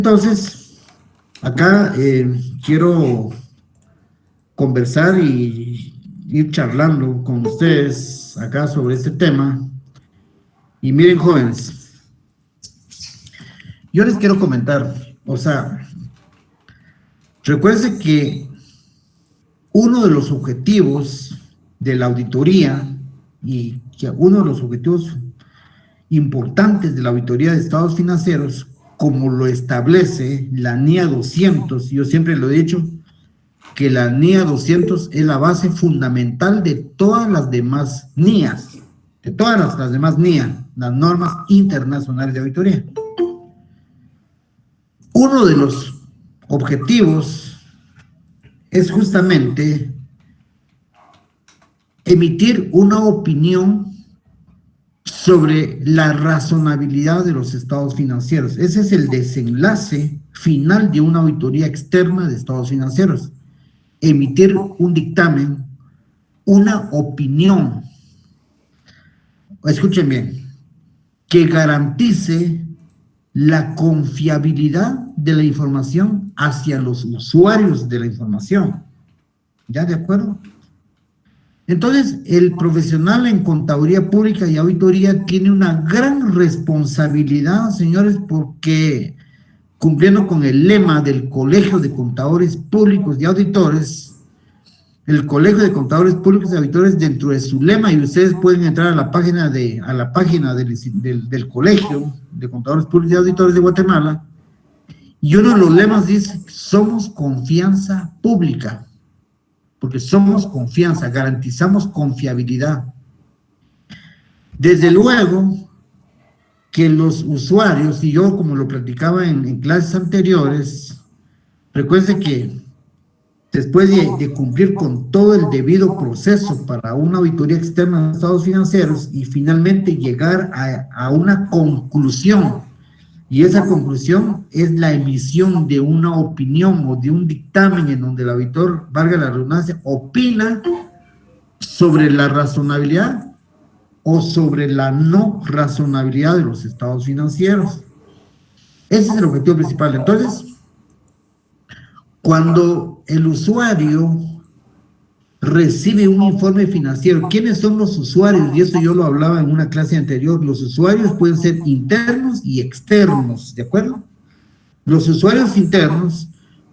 Entonces, acá quiero conversar y ir charlando con ustedes acá sobre este tema. Y miren, jóvenes, yo les quiero comentar, o sea, recuerden que uno de los objetivos de la auditoría y que uno de los objetivos importantes de la auditoría de estados financieros, como lo establece la NIA 200, yo siempre lo he dicho, que la NIA 200 es la base fundamental de todas las demás NIAs, de todas las demás NIA, las normas internacionales de auditoría. Uno de los objetivos es justamente emitir una opinión sobre la razonabilidad de los estados financieros. Ese es el desenlace final de una auditoría externa de estados financieros. Emitir un dictamen, una opinión, escuchen bien, que garantice la confiabilidad de la información hacia los usuarios de la información. ¿Ya de acuerdo? Entonces, el profesional en contaduría pública y auditoría tiene una gran responsabilidad, señores, porque cumpliendo con el lema del Colegio de Contadores Públicos y Auditores, el Colegio de Contadores Públicos y Auditores, dentro de su lema, y ustedes pueden entrar a la página del Colegio de Contadores Públicos y Auditores de Guatemala, y uno de los lemas dice: somos confianza pública, porque somos confianza, garantizamos confiabilidad. Desde luego que los usuarios, y yo como lo platicaba en clases anteriores, recuerden que después de cumplir con todo el debido proceso para una auditoría externa de estados financieros y finalmente llegar a una conclusión, y esa conclusión es la emisión de una opinión o de un dictamen en donde el auditor, valga la redundancia, opina sobre la razonabilidad o sobre la no razonabilidad de los estados financieros. Ese es el objetivo principal. Entonces, cuando el usuario recibe un informe financiero, ¿quiénes son los usuarios? Y eso yo lo hablaba en una clase anterior. Los usuarios pueden ser internos y externos, ¿de acuerdo? Los usuarios internos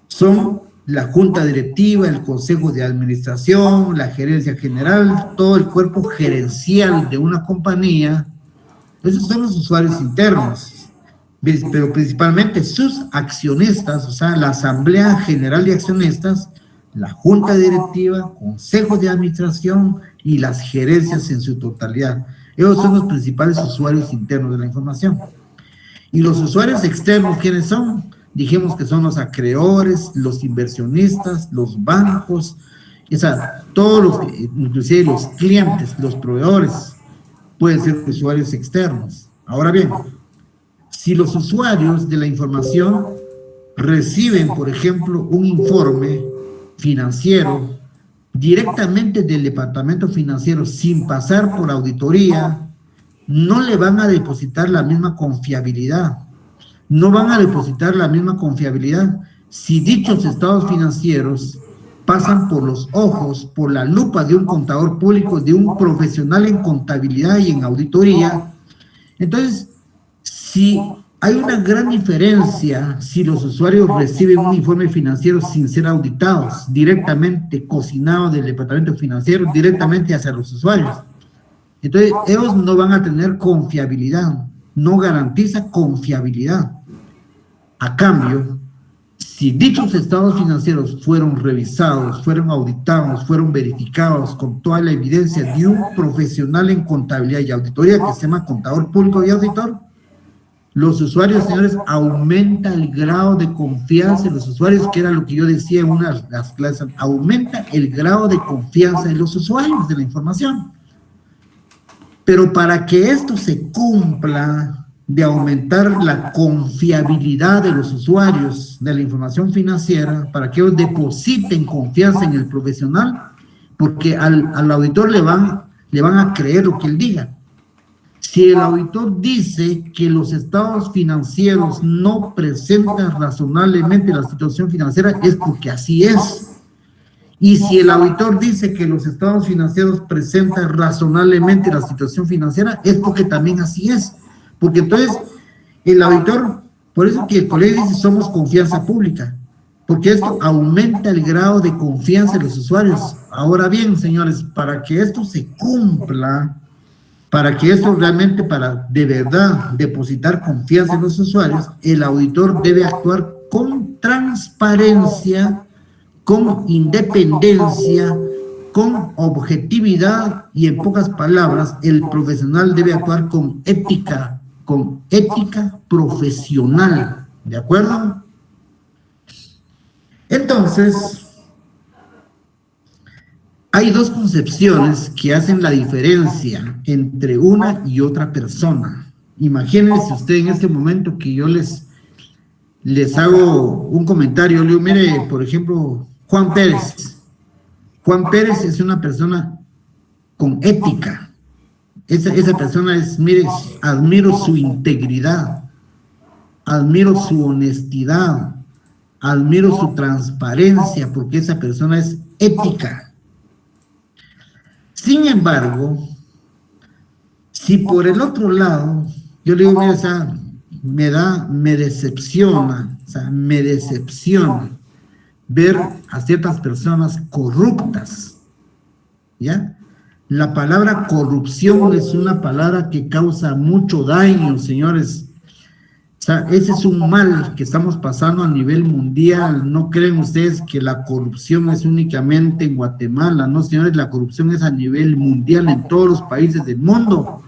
son la junta directiva, el consejo de administración, la gerencia general, todo el cuerpo gerencial de una compañía. Esos son los usuarios internos, pero principalmente sus accionistas, o sea, la asamblea general de accionistas, la junta directiva, consejo de administración y las gerencias en su totalidad. Ellos son los principales usuarios internos de la información. Y los usuarios externos, ¿quiénes son? Dijimos que son los acreedores, los inversionistas, los bancos, o sea, todos los, inclusive los clientes, los proveedores, pueden ser usuarios externos. Ahora bien, si los usuarios de la información reciben, por ejemplo, un informe financiero directamente del departamento financiero sin pasar por auditoría, no le van a depositar la misma confiabilidad. No van a depositar la misma confiabilidad si dichos estados financieros pasan por los ojos, por la lupa de un contador público, de un profesional en contabilidad y en auditoría. Entonces, si hay una gran diferencia si los usuarios reciben un informe financiero sin ser auditados, directamente cocinado del departamento financiero, directamente hacia los usuarios. Entonces, ellos no van a tener confiabilidad, no garantiza confiabilidad. A cambio, si dichos estados financieros fueron revisados, fueron auditados, fueron verificados con toda la evidencia de un profesional en contabilidad y auditoría que se llama contador público y auditor, los usuarios, señores, aumenta el grado de confianza en los usuarios, que era lo que yo decía en una de las clases, aumenta el grado de confianza en los usuarios de la información. Pero para que esto se cumpla, de aumentar la confiabilidad de los usuarios de la información financiera, para que ellos depositen confianza en el profesional, porque al auditor le van a creer lo que él diga. Si el auditor dice que los estados financieros no presentan razonablemente la situación financiera, es porque así es. Y si el auditor dice que los estados financieros presentan razonablemente la situación financiera, es porque también así es. Porque entonces el auditor, por eso que el colegio dice somos confianza pública, porque esto aumenta el grado de confianza de los usuarios. Ahora bien, señores, para que esto se cumpla, para que esto realmente, para de verdad depositar confianza en los usuarios, el auditor debe actuar con transparencia, con independencia, con objetividad y, en pocas palabras, el profesional debe actuar con ética profesional, ¿de acuerdo? Entonces, hay dos concepciones que hacen la diferencia entre una y otra persona. Imagínense usted en este momento que yo les hago un comentario. Le digo, mire, por ejemplo, Juan Pérez. Juan Pérez es una persona con ética. Esa persona es, mire, admiro su integridad, admiro su honestidad, admiro su transparencia, porque esa persona es ética. Sin embargo, si por el otro lado, yo le digo, mira, o sea, me decepciona, o sea, me decepciona ver a ciertas personas corruptas, ¿ya? La palabra corrupción es una palabra que causa mucho daño, señores. O sea, ese es un mal que estamos pasando a nivel mundial. No creen ustedes que la corrupción es únicamente en Guatemala, no, señores, la corrupción es a nivel mundial, en todos los países del mundo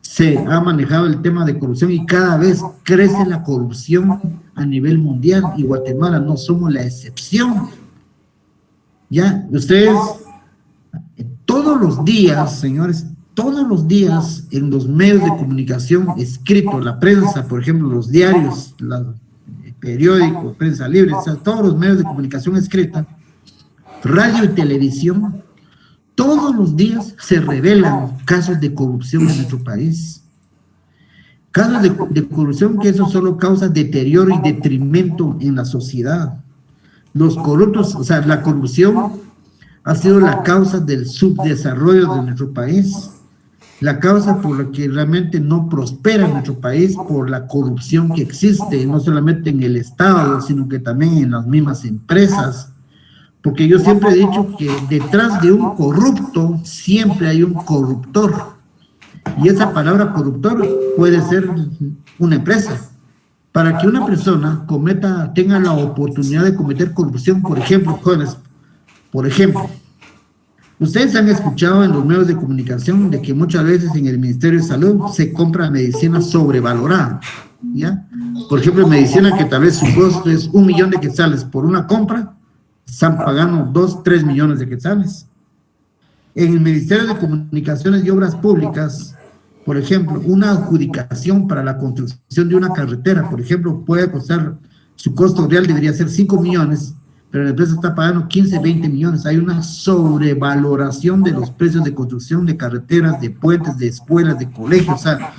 se ha manejado el tema de corrupción y cada vez crece la corrupción a nivel mundial y Guatemala no somos la excepción. Ya, ustedes todos los días, señores, todos los días en los medios de comunicación escritos, la prensa, por ejemplo, los diarios, los periódicos, prensa libre, o sea, todos los medios de comunicación escrita, radio y televisión, todos los días se revelan casos de corrupción en nuestro país. Casos de corrupción que eso solo causa deterioro y detrimento en la sociedad. Los corruptos, o sea, la corrupción ha sido la causa del subdesarrollo de nuestro país, la causa por la que realmente no prospera nuestro país, por la corrupción que existe, no solamente en el Estado, sino que también en las mismas empresas. Porque yo siempre he dicho que detrás de un corrupto siempre hay un corruptor. Y esa palabra corruptor puede ser una empresa. Para que una persona tenga la oportunidad de cometer corrupción, por ejemplo, jóvenes, por ejemplo, ustedes han escuchado en los medios de comunicación de que muchas veces en el Ministerio de Salud se compra medicina sobrevalorada, ¿ya? Por ejemplo, medicina que tal vez su costo es 1 millón de quetzales por una compra, están pagando 2, 3 millones de quetzales. En el Ministerio de Comunicaciones y Obras Públicas, por ejemplo, una adjudicación para la construcción de una carretera, por ejemplo, puede costar, su costo real debería ser 5 millones, pero la empresa está pagando 15, 20 millones. Hay una sobrevaloración de los precios de construcción de carreteras, de puentes, de escuelas, de colegios. O sea,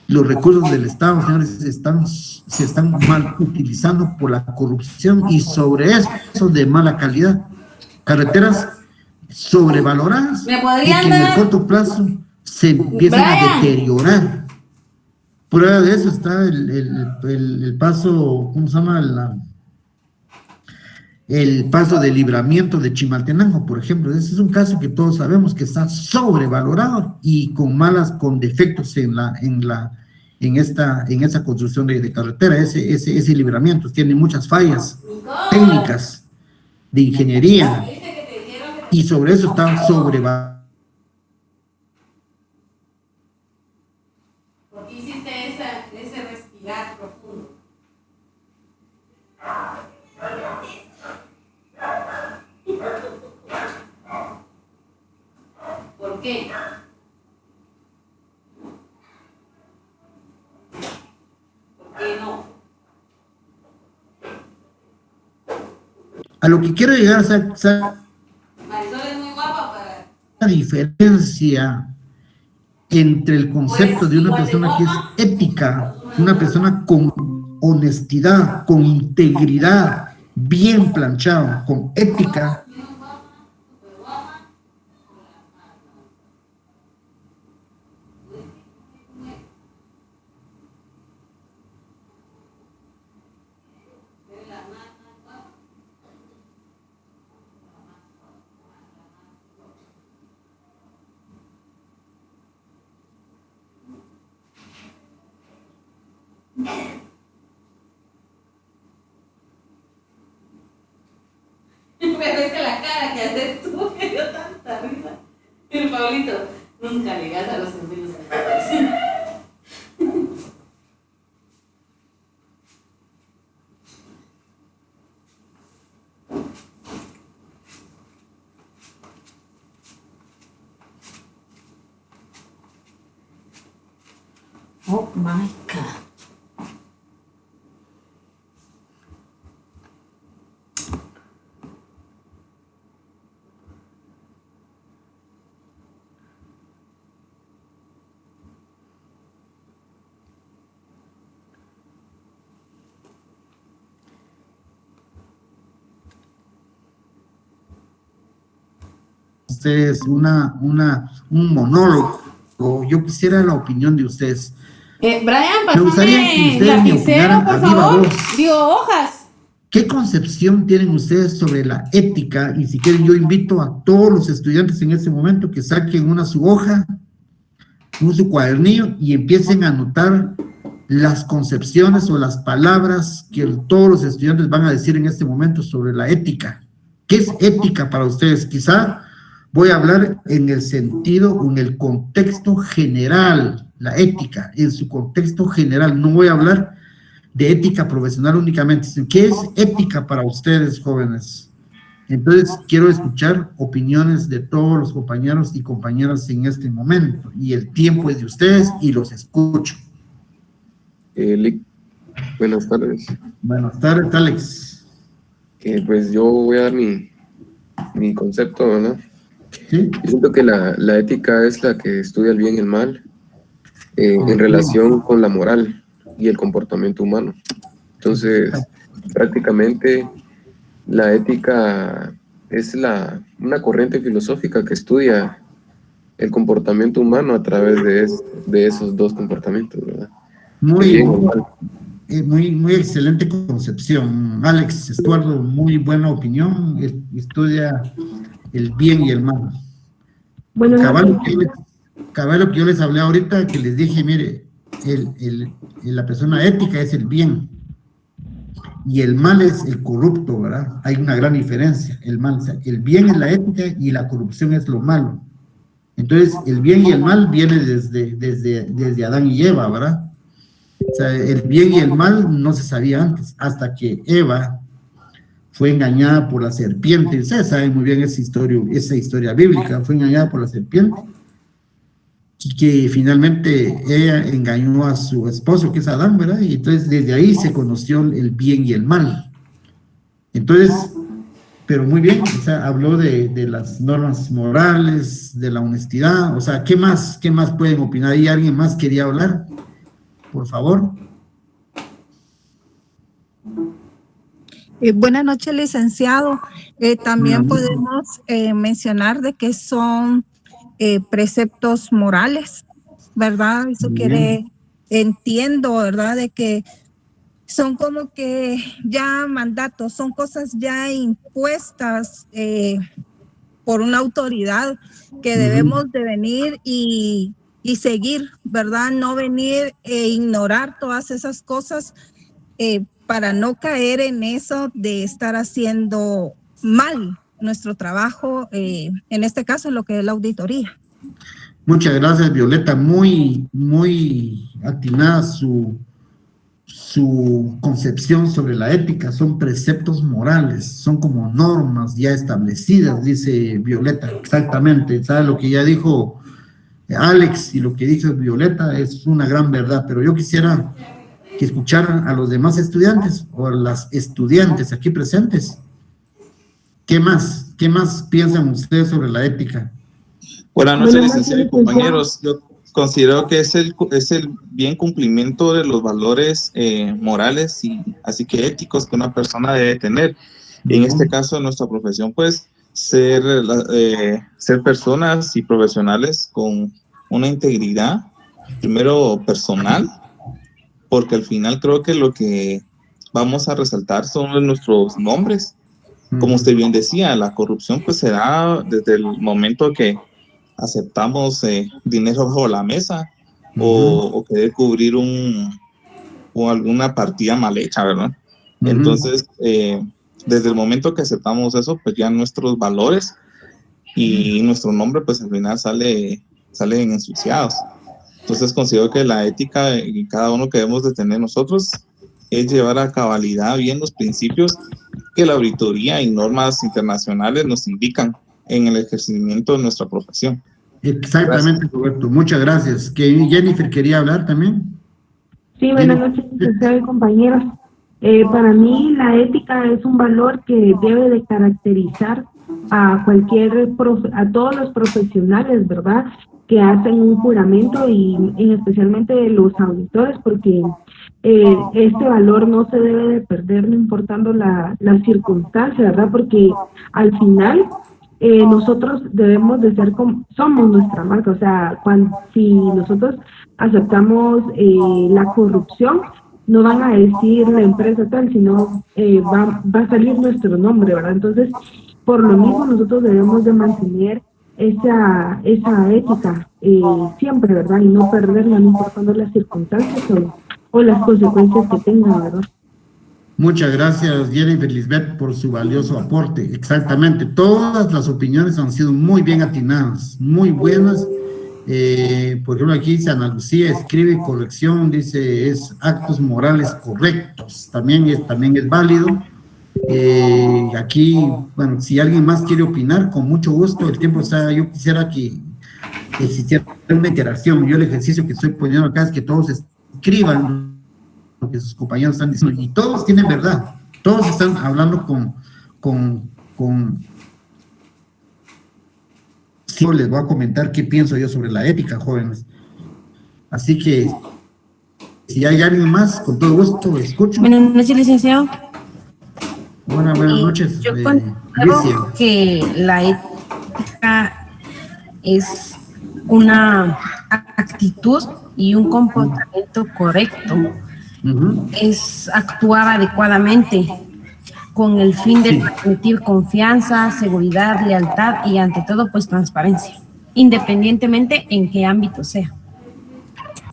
los recursos del Estado, señores, se están mal utilizando por la corrupción y sobre eso de mala calidad. Carreteras sobrevaloradas y que en el corto plazo se empiezan a deteriorar. Prueba de eso está el paso, ¿cómo se llama? El paso de libramiento de Chimaltenango, por ejemplo. Ese es un caso que todos sabemos que está sobrevalorado y con defectos en esa construcción de carretera. Ese libramiento tiene muchas fallas técnicas de ingeniería y sobre eso está sobrevalorado. ¿Por qué hiciste ese respirar profundo? ¿Por qué? ¿Por qué no? A lo que quiero llegar es Marisol es muy guapa para... la diferencia entre el concepto de una persona que es ética, una persona con honestidad, con integridad, bien planchado, con ética. Pero es que la cara que haces tú me dio tanta risa. El Pablito, nunca le das a los envíos a la Oh my God. Ustedes un monólogo. Yo quisiera la opinión de ustedes. Brian, Me gustaría que pásame ustedes me lapicero, opinaran por a viva favor. voz. Digo, hojas. ¿Qué concepción tienen ustedes sobre la ética? Y si quieren, yo invito a todos los estudiantes en este momento que saquen su hoja, su cuadernillo y empiecen a anotar las concepciones o las palabras que todos los estudiantes van a decir en este momento sobre la ética. ¿Qué es ética para ustedes? Quizá voy a hablar en el sentido o en el contexto general, la ética, en su contexto general. No voy a hablar de ética profesional únicamente. ¿Qué es ética para ustedes, jóvenes? Entonces, quiero escuchar opiniones de todos los compañeros y compañeras en este momento. Y el tiempo es de ustedes y los escucho. Buenas tardes. Buenas tardes, Alex. Pues yo voy a dar mi concepto, ¿verdad? ¿Sí? Yo siento que la ética es la que estudia el bien y el mal en relación con la moral y el comportamiento humano. Entonces, prácticamente la ética es una corriente filosófica que estudia el comportamiento humano a través de esos dos comportamientos, ¿verdad? Muy excelente concepción, Alex Estuardo, muy buena opinión, estudia el bien y el mal. Bueno, cabal, que yo les hablé ahorita, que les dije, mire, la persona ética es el bien, y el mal es el corrupto, ¿verdad? Hay una gran diferencia, o sea, el bien es la ética y la corrupción es lo malo. Entonces, el bien y el mal viene desde Adán y Eva, ¿verdad? O sea, el bien y el mal no se sabía antes, hasta que Eva fue engañada por la serpiente. Ustedes saben muy bien esa historia bíblica, fue engañada por la serpiente, y que finalmente ella engañó a su esposo, que es Adán, ¿verdad? Y entonces desde ahí se conoció el bien y el mal. Entonces, pero muy bien, o sea, habló de las normas morales, de la honestidad, o sea, ¿qué más pueden opinar? ¿Y alguien más quería hablar? Por favor. Buenas noches, licenciado. También podemos mencionar de que son preceptos morales, ¿verdad? Eso entiendo, ¿verdad? De que son como que ya mandatos, son cosas ya impuestas por una autoridad que debemos de venir y seguir, ¿verdad? No venir e ignorar todas esas cosas para no caer en eso de estar haciendo mal nuestro trabajo, en este caso lo que es la auditoría. Muchas gracias, Violeta, muy atinada su concepción sobre la ética. Son preceptos morales, son como normas ya establecidas, dice Violeta, exactamente. ¿Sabe lo que ya dijo Alex y lo que dijo Violeta? Es una gran verdad, pero yo quisiera que escucharan a los demás estudiantes o a las estudiantes aquí presentes. ¿Qué más piensan ustedes sobre la ética? Buenas noches, licenciado y compañeros. considero que es el bien cumplimiento de los valores morales y así que éticos que una persona debe tener. En este caso, en nuestra profesión, pues, ser personas y profesionales con una integridad, primero personal, porque al final creo que lo que vamos a resaltar son nuestros nombres. Como usted bien decía, la corrupción pues se da desde el momento que aceptamos dinero bajo la mesa o querer cubrir o alguna partida mal hecha, ¿verdad? Entonces, desde el momento que aceptamos eso, pues ya nuestros valores y nuestro nombre pues al final salen ensuciados. Entonces considero que la ética en cada uno que debemos de tener nosotros es llevar a cabalidad bien los principios que la auditoría y normas internacionales nos indican en el ejercimiento de nuestra profesión. Exactamente, gracias. Roberto, muchas gracias. ¿Que Jennifer quería hablar también? Sí, buenas noches, licenciado y compañeros. Para mí la ética es un valor que debe de caracterizar a todos los profesionales, ¿verdad?, que hacen un juramento y especialmente los auditores, porque este valor no se debe de perder no importando la circunstancia, ¿verdad? Porque al final nosotros debemos de ser somos nuestra marca, o sea, si nosotros aceptamos la corrupción, no van a decir la empresa tal, sino va a salir nuestro nombre, ¿verdad? Entonces, por lo mismo nosotros debemos de mantener esa ética siempre, ¿verdad? Y no perderla, no importando las circunstancias o las consecuencias que tenga, ¿verdad? Muchas gracias, Jennifer Lisbeth, por su valioso aporte. Exactamente, todas las opiniones han sido muy bien atinadas, muy buenas. Por ejemplo, aquí dice Ana Lucía, escribe corrección, dice es actos morales correctos, también es válido. Aquí, bueno, si alguien más quiere opinar, con mucho gusto, el tiempo está, yo quisiera que existiera una interacción. Yo el ejercicio que estoy poniendo acá es que todos escriban lo que sus compañeros están diciendo, y todos tienen verdad, todos están hablando sí, les voy a comentar qué pienso yo sobre la ética, jóvenes. Así que, si hay alguien más, con todo gusto, escucho. Buenas noches, licenciado. Buenas noches. Yo considero que la ética es una actitud y un comportamiento correcto. Es actuar adecuadamente con el fin de transmitir confianza, seguridad, lealtad y ante todo pues transparencia, independientemente en qué ámbito sea.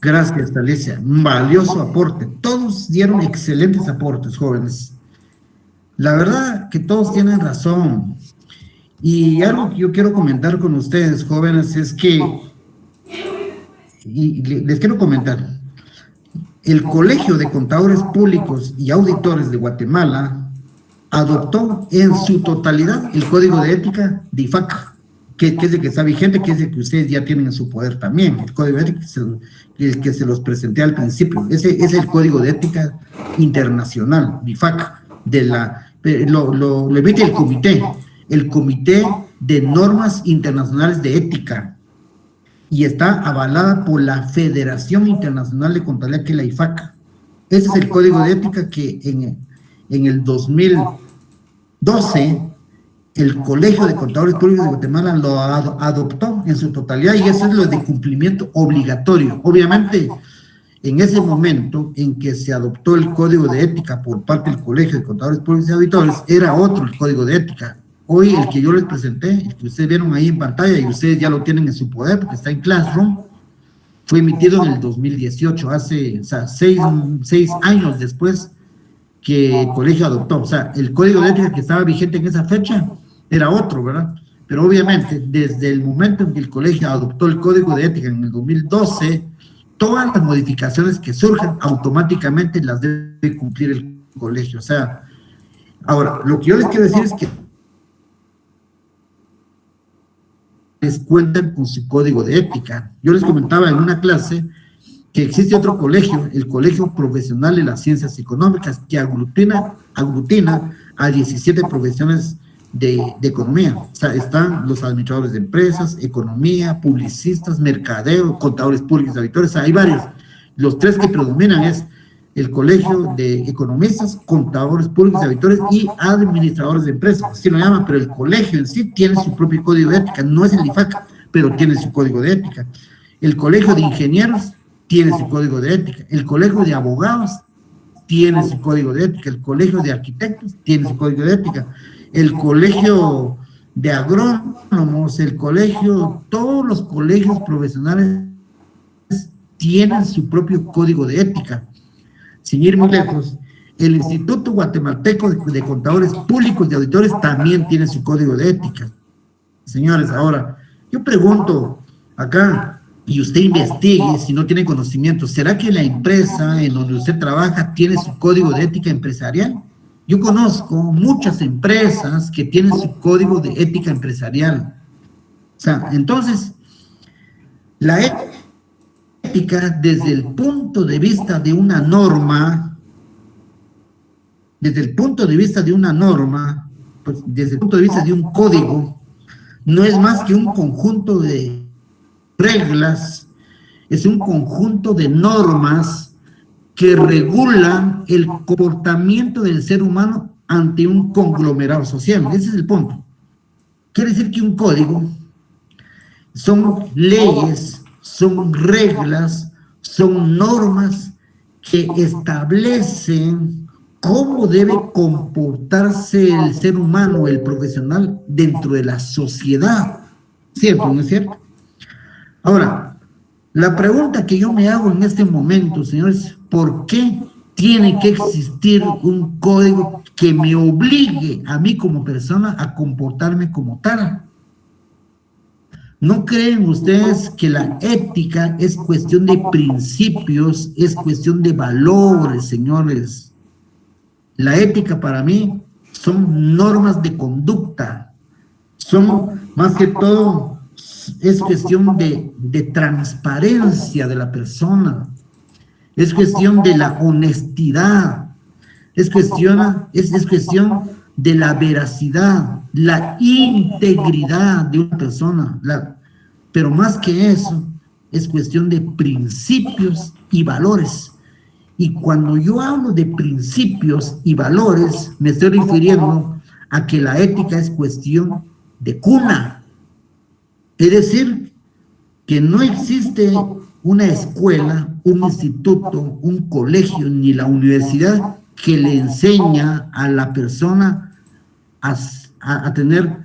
Gracias, Alicia, un valioso aporte. Todos dieron excelentes aportes, jóvenes. La verdad que todos tienen razón. Y algo que yo quiero comentar con ustedes, jóvenes, es que, y les quiero comentar, el Colegio de Contadores Públicos y Auditores de Guatemala adoptó en su totalidad el Código de Ética de IFAC, que es el que está vigente, que es el que ustedes ya tienen en su poder también. El Código de Ética que se los presenté al principio. Ese es el Código de Ética Internacional, de IFAC, lo emite el Comité de Normas Internacionales de Ética, y está avalada por la Federación Internacional de Contabilidad, que es la IFAC. Ese es el Código de Ética que en el 2012 el Colegio de Contadores Públicos de Guatemala lo adoptó en su totalidad, y eso es lo de cumplimiento obligatorio. Obviamente, en ese momento en que se adoptó el Código de Ética por parte del Colegio de Contadores Públicos y Auditores, era otro el Código de Ética. Hoy el que yo les presenté, el que ustedes vieron ahí en pantalla y ustedes ya lo tienen en su poder porque está en Classroom, fue emitido en el 2018, hace, o sea, seis años después que el colegio adoptó. O sea, el Código de Ética que estaba vigente en esa fecha era otro, ¿verdad? Pero obviamente, desde el momento en que el colegio adoptó el Código de Ética en el 2012, todas las modificaciones que surjan automáticamente las debe cumplir el colegio. O sea, ahora, lo que yo les quiero decir es que les cuentan con su código de ética. Yo les comentaba en una clase que existe otro colegio, el Colegio Profesional de las Ciencias Económicas, que aglutina a 17 profesiones de economía. O sea, están los administradores de empresas, economía, publicistas, mercadeo, contadores públicos y auditores. O sea, hay varios. Los tres que predominan es el colegio de economistas, contadores públicos y auditores y administradores de empresas, así lo llaman, pero el colegio en sí tiene su propio código de ética, no es el IFAC, pero tiene su código de ética. El colegio de ingenieros tiene su código de ética, el colegio de abogados tiene su código de ética, el colegio de arquitectos tiene su código de ética, el colegio de agrónomos, el colegio, todos los colegios profesionales tienen su propio código de ética. Sin ir muy lejos, el Instituto Guatemalteco de Contadores Públicos y Auditores también tiene su código de ética. Señores, ahora, yo pregunto acá, y usted investigue si no tiene conocimiento, ¿será que la empresa en donde usted trabaja tiene su código de ética empresarial? Yo conozco muchas empresas que tienen su código de ética empresarial. O sea, entonces, la ética desde el punto de vista de una norma, pues desde el punto de vista de un código, no es más que un conjunto de reglas, es un conjunto de normas que regulan el comportamiento del ser humano ante un conglomerado social. Ese es el punto. Quiere decir que un código son leyes, son reglas, son normas que establecen cómo debe comportarse el ser humano, el profesional, dentro de la sociedad. ¿Cierto? ¿No es cierto? Ahora, la pregunta que yo me hago en este momento, señores, ¿por qué tiene que existir un código que me obligue a mí como persona a comportarme como tal? ¿No creen ustedes que la ética es cuestión de principios, es cuestión de valores, señores? La ética para mí son normas de conducta, son más que todo, es cuestión de transparencia de la persona, es cuestión de la honestidad, es cuestión de la veracidad, la integridad de una persona, pero más que eso, es cuestión de principios y valores. Y cuando yo hablo de principios y valores, me estoy refiriendo a que la ética es cuestión de cuna. Es decir, que no existe una escuela, un instituto, un colegio, ni la universidad que le enseña a la persona a tener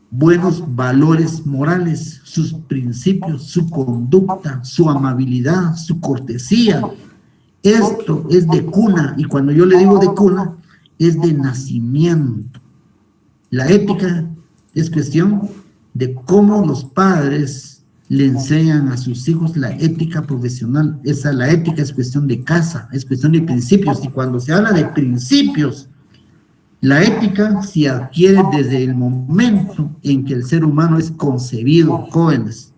buenos valores morales, sus principios, su conducta, su amabilidad, su cortesía. Esto es de cuna, y cuando yo le digo de cuna, es de nacimiento. La ética es cuestión de cómo los padres le enseñan a sus hijos la ética profesional. La ética es cuestión de casa, es cuestión de principios, y cuando se habla de principios, la ética se adquiere desde el momento en que el ser humano es concebido, jóvenes.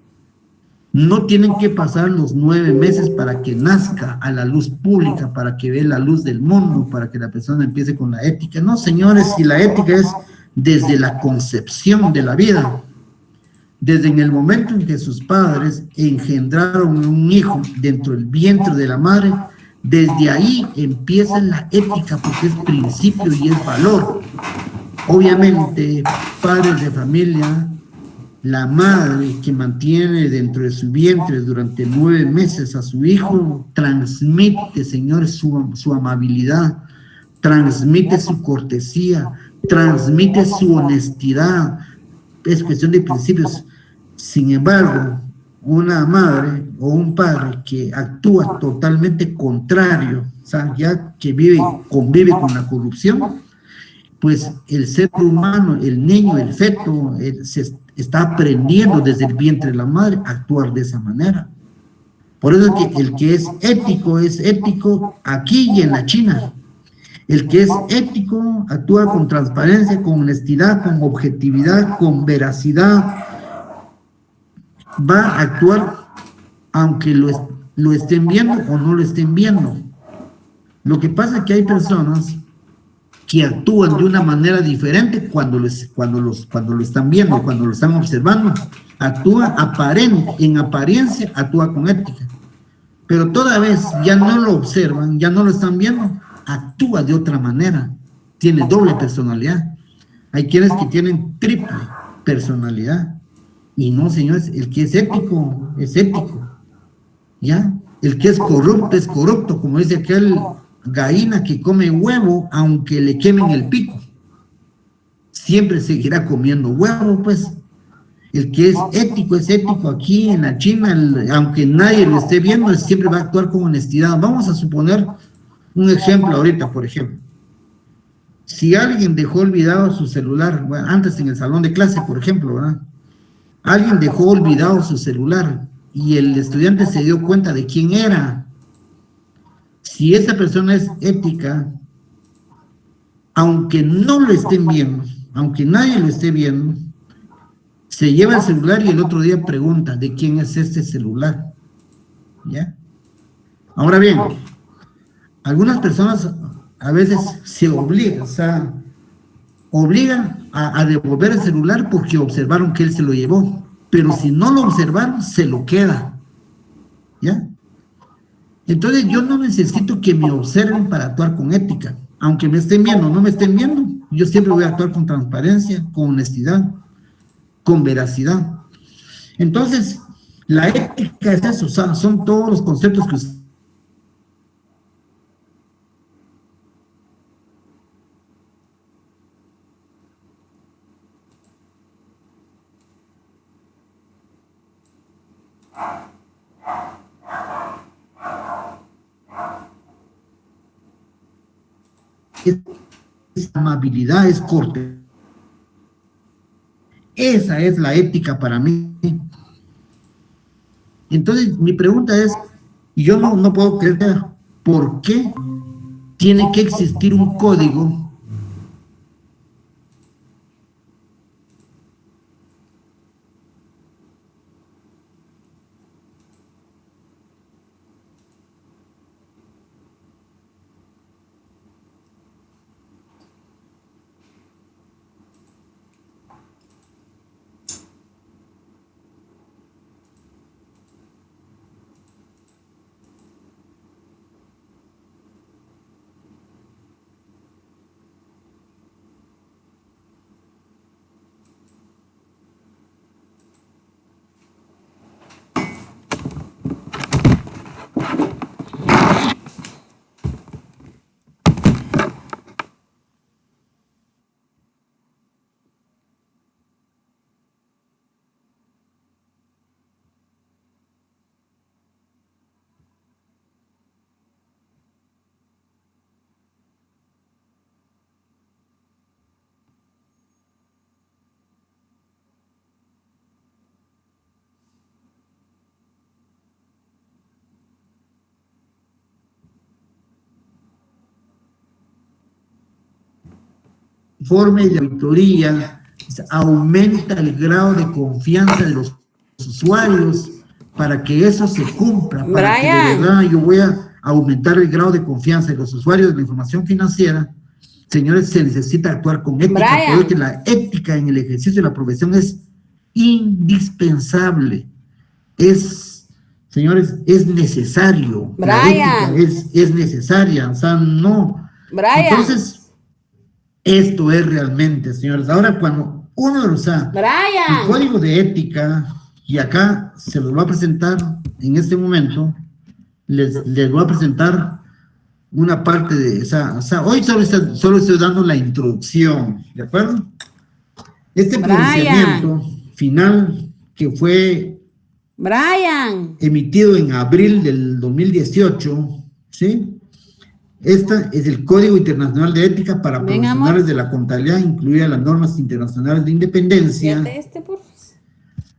No tienen que pasar los 9 meses para que nazca a la luz pública, para que vea la luz del mundo, para que la persona empiece con la ética. No, señores, si la ética es desde la concepción de la vida, desde en el momento en que sus padres engendraron un hijo dentro del vientre de la madre, desde ahí empieza la ética, porque es principio y es valor. Obviamente, padres de familia, la madre que mantiene dentro de su vientre durante 9 meses a su hijo, transmite, señores, su amabilidad, transmite su cortesía, transmite su honestidad. Es cuestión de principios. Sin embargo, una madre o un padre que actúa totalmente contrario, o sea, ya que convive con la corrupción, pues el ser humano, el niño, el feto, se está aprendiendo desde el vientre de la madre a actuar de esa manera. Por eso es que el que es ético aquí y en la China. El que es ético actúa con transparencia, con honestidad, con objetividad, con veracidad. Va a actuar aunque lo estén viendo o no lo estén viendo. Lo que pasa es que hay personas que actúan de una manera diferente cuando lo están viendo, cuando lo están observando. Actúa en apariencia, actúa con ética. Pero toda vez ya no lo observan, ya no lo están viendo, actúa de otra manera. Tiene doble personalidad. Hay quienes que tienen triple personalidad. Y no, señores, el que es ético, ¿ya? El que es corrupto, como dice aquel gallina que come huevo, aunque le quemen el pico. Siempre seguirá comiendo huevo, pues. El que es ético aquí en la China, aunque nadie lo esté viendo, siempre va a actuar con honestidad. Vamos a suponer un ejemplo ahorita, por ejemplo. Si alguien dejó olvidado su celular, bueno, antes en el salón de clase, por ejemplo, ¿verdad? Alguien dejó olvidado su celular y el estudiante se dio cuenta de quién era. Si esa persona es ética, aunque no lo estén viendo, aunque nadie lo esté viendo, se lleva el celular y el otro día pregunta de quién es este celular. ¿Ya? Ahora bien, algunas personas a veces se obligan a devolver el celular porque observaron que él se lo llevó, pero si no lo observaron, se lo queda. ¿Ya? Entonces yo no necesito que me observen para actuar con ética, aunque me estén viendo o no me estén viendo, yo siempre voy a actuar con transparencia, con honestidad, con veracidad. Entonces, la ética es eso, son todos los conceptos que usted es amabilidad, es corte. Esa es la ética para mí. Entonces, mi pregunta es, y yo no puedo creer, ¿por qué tiene que existir un código informe de auditoría aumenta el grado de confianza de los usuarios para que eso se cumpla, para que de verdad yo voy a aumentar el grado de confianza de los usuarios de la información financiera. Señores, se necesita actuar con ética, porque la ética en el ejercicio de la profesión es indispensable, señores, es necesario. La ética es necesaria, o sea, no. Entonces, esto es realmente, señores. Ahora, cuando uno lo usa, el código de ética, y acá se los voy a presentar en este momento, les voy a presentar una parte de esa. O sea, hoy solo estoy dando la introducción, ¿de acuerdo? Este pronunciamiento final que fue emitido en abril del 2018, ¿sí? Este es el Código Internacional de Ética para Profesionales de la Contabilidad, incluidas las normas internacionales de independencia.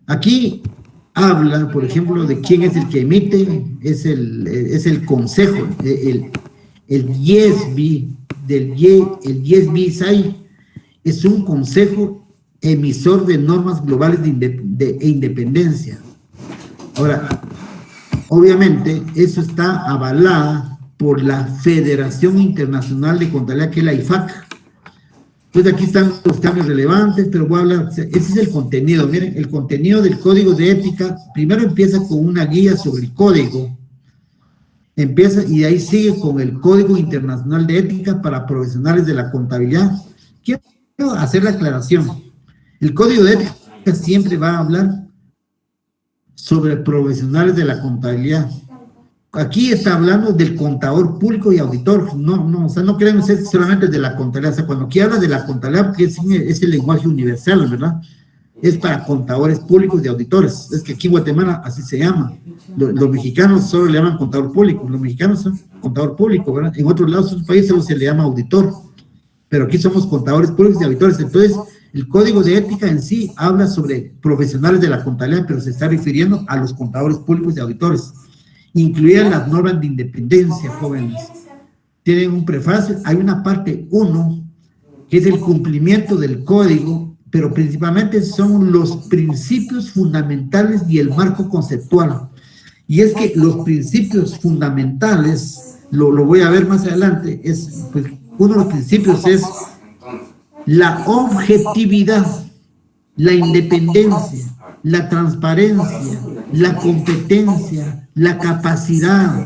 Aquí habla, por ejemplo, de quién es el que emite, es el consejo, el IESB, el IESB-SAI, es un consejo emisor de normas globales de independencia. Ahora, obviamente, eso está avalada por la Federación Internacional de Contabilidad, que es la IFAC, Pues aquí están los cambios relevantes, pero voy a hablar, ese es el contenido. Miren, el contenido del código de ética, primero empieza con una guía sobre el código, empieza y de ahí sigue con el Código Internacional de Ética para Profesionales de la Contabilidad. Quiero hacer la aclaración. El Código de Ética siempre va a hablar sobre profesionales de la contabilidad. Aquí está hablando del contador público y auditor, o sea, no queremos ser solamente de la contabilidad, o sea, cuando aquí habla de la contabilidad, porque es el lenguaje universal, ¿verdad? Es para contadores públicos y auditores, es que aquí en Guatemala así se llama, los mexicanos solo le llaman contador público, los mexicanos son contador público, ¿verdad? En otros lados, en otros países solo se le llama auditor, pero aquí somos contadores públicos y auditores, entonces el código de ética en sí habla sobre profesionales de la contabilidad, pero se está refiriendo a los contadores públicos y auditores, incluidas las normas de independencia, jóvenes. Tienen un prefacio, hay una parte 1, que es el cumplimiento del código, pero principalmente son los principios fundamentales y el marco conceptual. Y es que los principios fundamentales, lo voy a ver más adelante, pues, uno de los principios es la objetividad, la independencia, la transparencia, la competencia, la capacidad,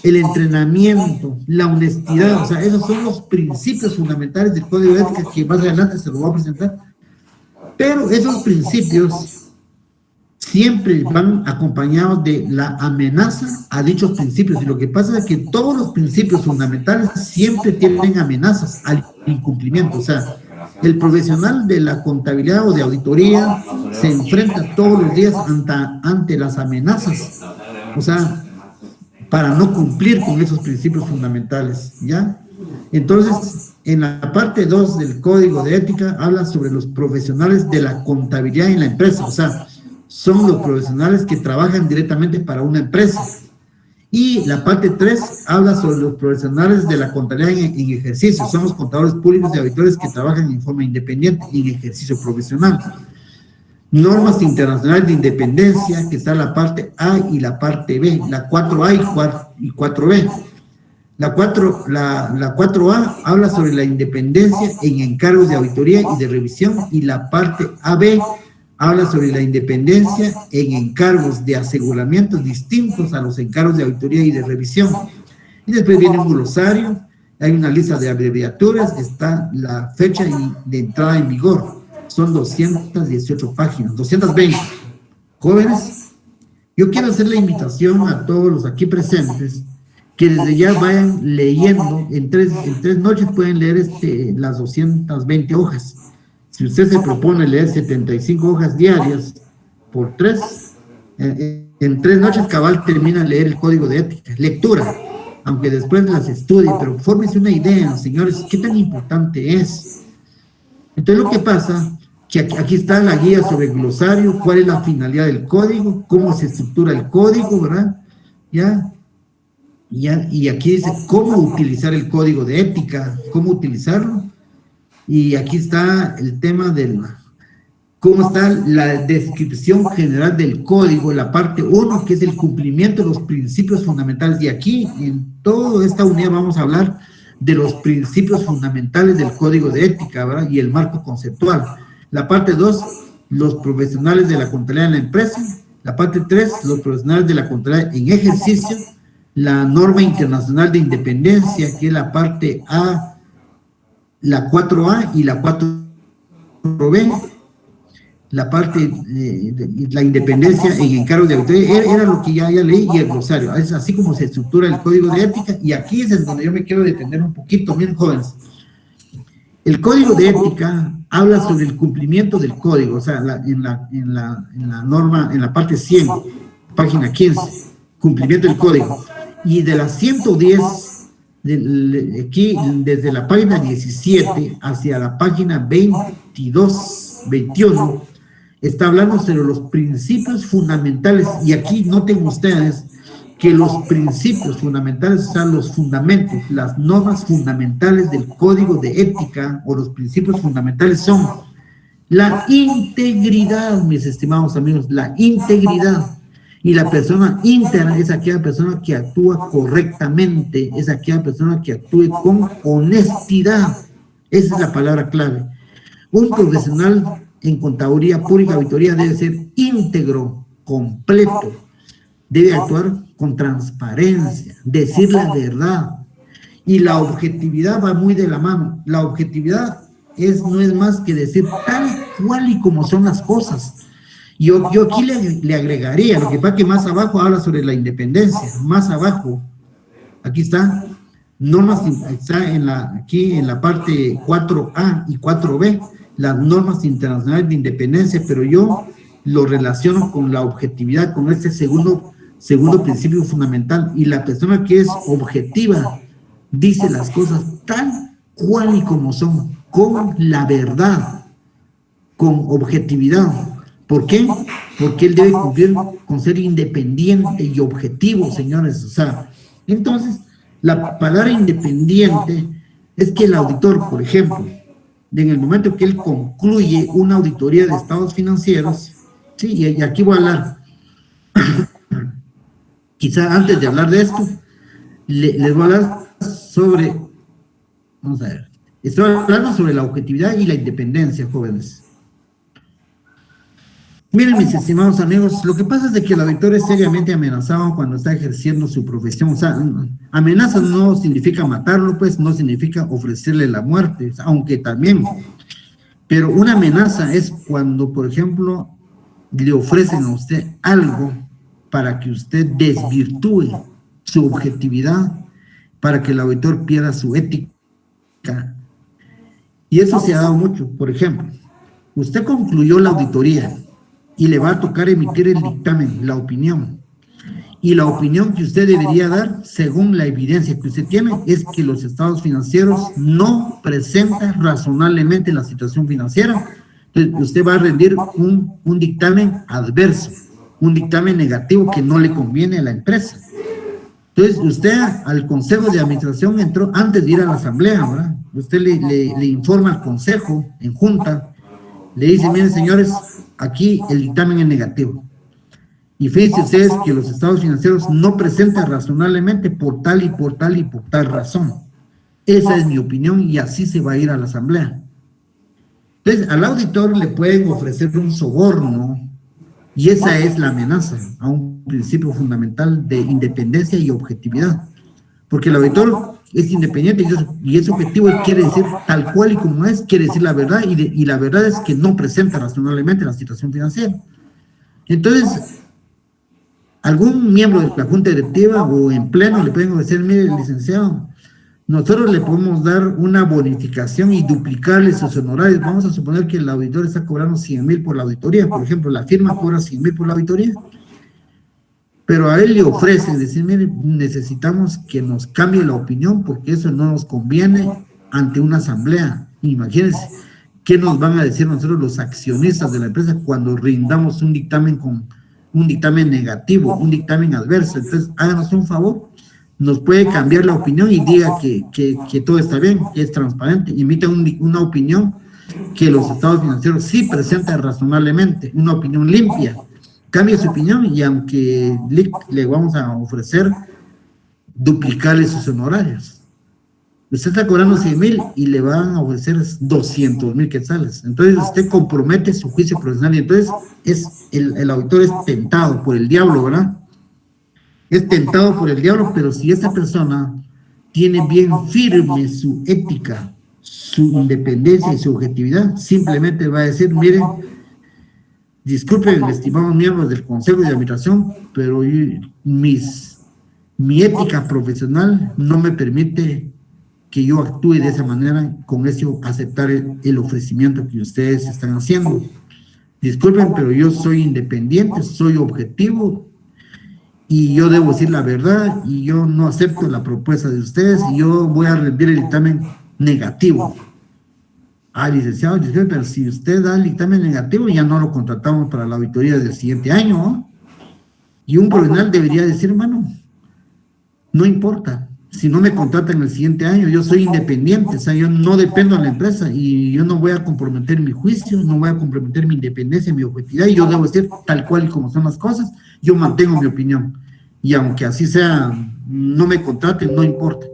el entrenamiento, la honestidad. O sea, esos son los principios fundamentales del Código de Ética que más adelante se lo voy a presentar. Pero esos principios siempre van acompañados de la amenaza a dichos principios. Y lo que pasa es que todos los principios fundamentales siempre tienen amenazas al incumplimiento. O sea, el profesional de la contabilidad o de auditoría se enfrenta todos los días ante las amenazas, o sea, para no cumplir con esos principios fundamentales, ¿ya? Entonces, en la parte 2 del Código de Ética habla sobre los profesionales de la contabilidad en la empresa, o sea, son los profesionales que trabajan directamente para una empresa. Y la parte 3 habla sobre los profesionales de la contabilidad en ejercicio. Son los contadores públicos y auditores que trabajan en forma independiente y en ejercicio profesional. Normas internacionales de independencia, que está la parte A y la parte B, la 4A y 4B. La 4A habla sobre la independencia en encargos de auditoría y de revisión, y la parte AB habla sobre la independencia en encargos de aseguramiento distintos a los encargos de auditoría y de revisión. Y después viene un glosario, hay una lista de abreviaturas, está la fecha de entrada en vigor. Son 218 páginas, 220. Jóvenes, yo quiero hacer la invitación a todos los aquí presentes que desde ya vayan leyendo, en tres noches pueden leer las 220 hojas. Si usted se propone leer 75 hojas diarias por 3, en 3 noches cabal termina de leer el Código de Ética. Lectura, aunque después las estudie, pero fórmese una idea, señores, qué tan importante es. Entonces lo que pasa, que aquí está la guía sobre el glosario, cuál es la finalidad del código, cómo se estructura el código, ¿verdad? Y aquí dice cómo utilizar el Código de Ética, cómo utilizarlo. Y aquí está el tema del cómo está la descripción general del código, la parte 1, que es el cumplimiento de los principios fundamentales. Y aquí, en toda esta unidad, vamos a hablar de los principios fundamentales del Código de Ética, ¿verdad? Y el marco conceptual. La parte 2, los profesionales de la contabilidad en la empresa. La parte 3, los profesionales de la contabilidad en ejercicio. La norma internacional de independencia, que es la parte A, la 4A y la 4B, la parte de la independencia en encargos de auditoría, era lo que ya leí, y el glosario. Es así como se estructura el Código de Ética, y aquí es donde yo me quiero detener un poquito, miren jóvenes. El Código de Ética habla sobre el cumplimiento del código, o sea, en la norma, en la parte 100, página 15, cumplimiento del código, y de las 110, aquí desde la página 17 hacia la página 22, 21, está hablando sobre los principios fundamentales, y aquí noten ustedes que los principios fundamentales, o sea, los fundamentos, las normas fundamentales del Código de Ética, o los principios fundamentales son la integridad, mis estimados amigos, la integridad. Y la persona íntegra es aquella persona que actúa correctamente, es aquella persona que actúe con honestidad, Esa es la palabra clave. Un profesional en contaduría pública, auditoría, debe ser íntegro, completo, debe actuar con transparencia, decir la verdad, y la objetividad va muy de la mano. La objetividad no es más que decir tal cual y como son las cosas. Yo aquí le agregaría, lo que pasa que más abajo habla sobre la independencia, más abajo, aquí está, normas, está aquí en la parte 4A y 4B, las normas internacionales de independencia, pero yo lo relaciono con la objetividad, con este segundo principio fundamental, y la persona que es objetiva dice las cosas tal cual y como son, con la verdad, con objetividad. ¿Por qué? Porque él debe cumplir con ser independiente y objetivo, señores. O sea, entonces, la palabra independiente es que el auditor, por ejemplo, en el momento que él concluye una auditoría de estados financieros, sí, y aquí voy a hablar, quizá antes de hablar de esto, les voy a hablar sobre, vamos a ver, estoy hablando sobre la objetividad y la independencia, jóvenes. Miren, mis estimados amigos, lo que pasa es de que el auditor es seriamente amenazado cuando está ejerciendo su profesión. O sea, amenaza no significa matarlo, pues, no significa ofrecerle la muerte, aunque también. Pero una amenaza es cuando, por ejemplo, le ofrecen a usted algo para que usted desvirtúe su objetividad, para que el auditor pierda su ética. Y eso se ha dado mucho. Por ejemplo, usted concluyó la auditoría y le va a tocar emitir el dictamen, la opinión. Y la opinión que usted debería dar, según la evidencia que usted tiene, es que los estados financieros no presentan razonablemente la situación financiera. Entonces, usted va a rendir un dictamen adverso, un dictamen negativo que no le conviene a la empresa. Entonces, usted al consejo de administración entró antes de ir a la asamblea, ¿verdad? Usted le informa al consejo en junta, le dice, miren señores, aquí el dictamen es negativo. Y fíjense ustedes que los estados financieros no presentan razonablemente por tal y por tal y por tal razón. Esa es mi opinión y así se va a ir a la asamblea. Entonces, al auditor le pueden ofrecer un soborno y esa es la amenaza a un principio fundamental de independencia y objetividad. Porque el auditor es independiente y es objetivo, quiere decir tal cual y como es, quiere decir la verdad, y la verdad es que no presenta razonablemente la situación financiera. Entonces, algún miembro de la junta directiva o en pleno le pueden ofrecer, mire, licenciado, nosotros le podemos dar una bonificación y duplicarle sus honorarios. Vamos a suponer que el auditor está cobrando 100,000 por la auditoría, por ejemplo, la firma cobra 100,000 por la auditoría, pero a él le ofrecen decir, mire, necesitamos que nos cambie la opinión porque eso no nos conviene ante una asamblea. Imagínense, ¿qué nos van a decir nosotros los accionistas de la empresa cuando rindamos un dictamen negativo, un dictamen adverso? Entonces, háganos un favor, nos puede cambiar la opinión y diga que todo está bien, que es transparente, emita una opinión que los estados financieros sí presentan razonablemente, una opinión limpia. Cambia su opinión y aunque le vamos a ofrecer duplicarle sus honorarios. Usted está cobrando 100,000 y le van a ofrecer 200,000 quetzales. Entonces usted compromete su juicio profesional y entonces el auditor es tentado por el diablo, ¿verdad? Es tentado por el diablo, pero si esta persona tiene bien firme su ética, su independencia y su objetividad, simplemente va a decir, miren, disculpen, estimados miembros del Consejo de Administración, pero mi ética profesional no me permite que yo actúe de esa manera, con eso aceptar el ofrecimiento que ustedes están haciendo. Disculpen, pero yo soy independiente, soy objetivo, y yo debo decir la verdad, y yo no acepto la propuesta de ustedes, y yo voy a rendir el dictamen negativo. Licenciado, pero si usted da el dictamen negativo, ya no lo contratamos para la auditoría del siguiente año, ¿no? Y un profesional debería decir, hermano, no importa, si no me contratan el siguiente año, yo soy independiente, o sea, yo no dependo de la empresa, y yo no voy a comprometer mi juicio, no voy a comprometer mi independencia, mi objetividad, y yo debo decir tal cual y como son las cosas, yo mantengo mi opinión, y aunque así sea, no me contraten, no importa.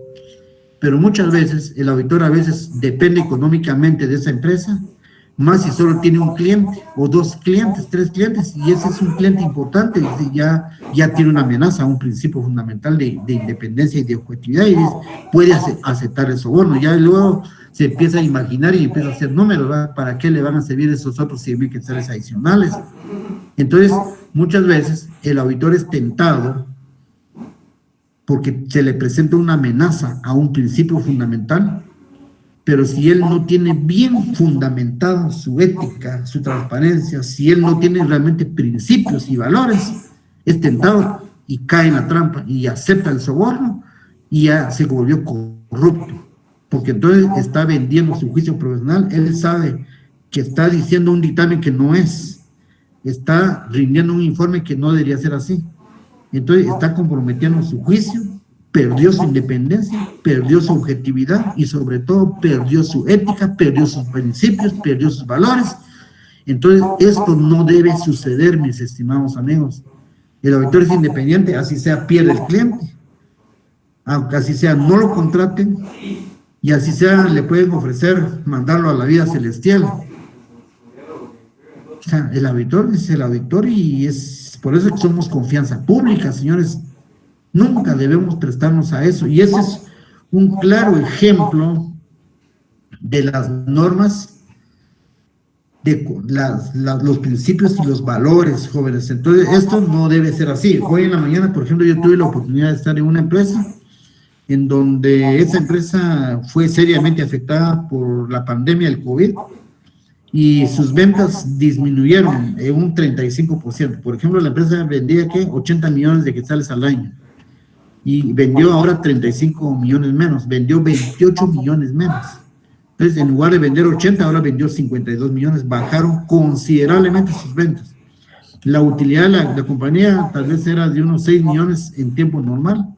pero muchas veces el auditor a veces depende económicamente de esa empresa, más si solo tiene un cliente, o 2 clientes, 3 clientes, y ese es un cliente importante, y ya tiene una amenaza, un principio fundamental de independencia y de objetividad, y puede aceptar el soborno. Ya luego se empieza a imaginar y empieza a hacer números, ¿verdad? ¿Para qué le van a servir esos otros 100,000 quetzales adicionales? Entonces, muchas veces el auditor es tentado porque se le presenta una amenaza a un principio fundamental, pero si él no tiene bien fundamentado su ética, su transparencia, si él no tiene realmente principios y valores, es tentado y cae en la trampa y acepta el soborno y ya se volvió corrupto, porque entonces está vendiendo su juicio profesional. Él sabe que está diciendo un dictamen que no es, está rindiendo un informe que no debería ser así, entonces está comprometiendo su juicio, perdió su independencia, perdió su objetividad y sobre todo perdió su ética, perdió sus principios, perdió sus valores. Entonces esto no debe suceder, mis estimados amigos. El auditor es independiente, así sea pierde el cliente, aunque así sea no lo contraten, y así sea le pueden ofrecer mandarlo a la vida celestial. O sea, el auditor es el auditor, y es por eso que somos confianza pública, señores. Nunca debemos prestarnos a eso, y ese es un claro ejemplo de las normas, de los principios y los valores, jóvenes. Entonces, esto no debe ser así. Hoy en la mañana, por ejemplo, yo tuve la oportunidad de estar en una empresa, en donde esa empresa fue seriamente afectada por la pandemia del COVID, y sus ventas disminuyeron en un 35%. Por ejemplo, la empresa vendía, ¿qué? 80 millones de quetzales al año. Y vendió ahora 35 millones menos, vendió 28 millones menos. Entonces, en lugar de vender 80, ahora vendió 52 millones, bajaron considerablemente sus ventas. La utilidad de la compañía tal vez era de unos 6 millones en tiempo normal,